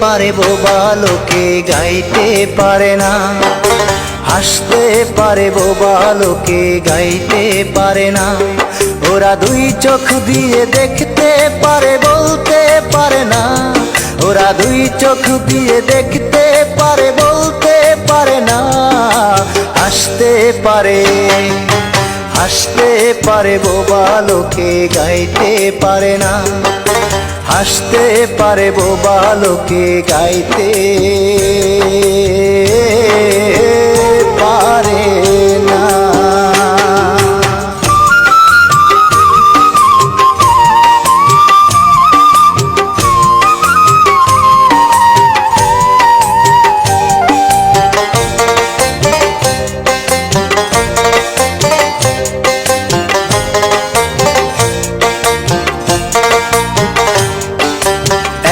পারে বোবা লোকে গাইতে পারে না, হাসতে পারে বোবা লোকে গাইতে পারে না। ওরা দুই চোখ দিয়ে দেখতে পারে বলতে পারে না, ওরা দুই চোখ দিয়ে দেখতে পারে বলতে পারে না। হাসতে পারে, হাসতে পারে বোবা লোকে গাইতে পারে না, হাসতে পারে বোবা লোকে গাইতে পারে না।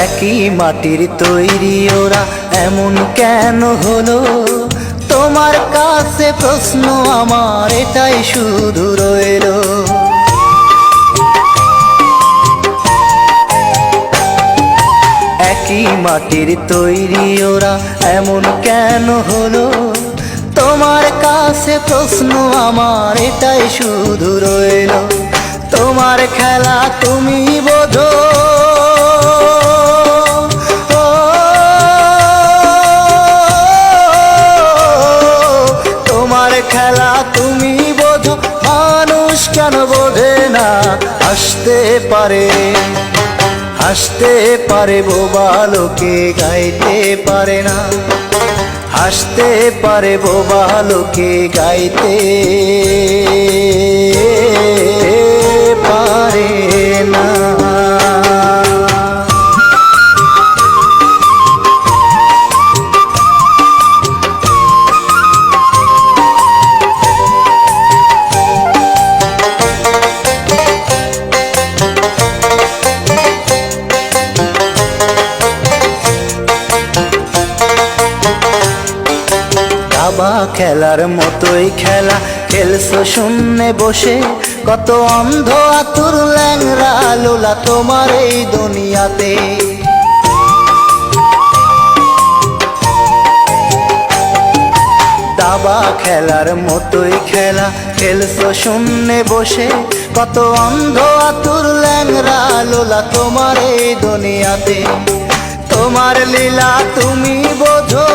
একই মাটির তৈরি ওরা এমন কেন হলো? তোমার কাছে প্রশ্ন আমার এটাই শুধু রইল। একই মাটির তৈরি ওরা এমন কেন হলো? তোমার কাছে প্রশ্ন আমার এটাই শুধু রইল। তোমার খেলা তুমি বোঝো, খেলা তুমি বোঝো, মানুষ কেন বোঝে না? হাসতে পারে, হাসতে পারে বোবা লোকে গাইতে পারে না, হাসতে পারে বোবা লোকে গাইতে পারে না। দাবা খেলার মতোই খেলা খেলছো শূন্যে বসে, কত অন্ধ আতুর ল্যাংরা লোলা তোমার এই দুনিয়াতে। দাবা খেলার মতোই খেলা খেলছো শূন্যে বসে, কত অন্ধ আতুর ল্যাংরা লোলা তোমার এই দুনিয়াতে। তোমার লীলা তুমি বোঝো,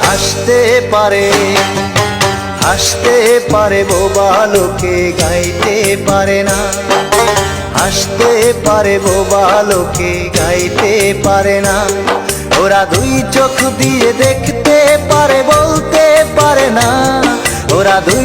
হাসতে পারে, হাসতে পারে বোবা লোকে গাইতে পারে না, হাসতে পারে বোবা লোকে গাইতে পারে না। ওরা দুই চোখ দিয়ে দেখতে পারে বলতে পারে না, ওরা দুই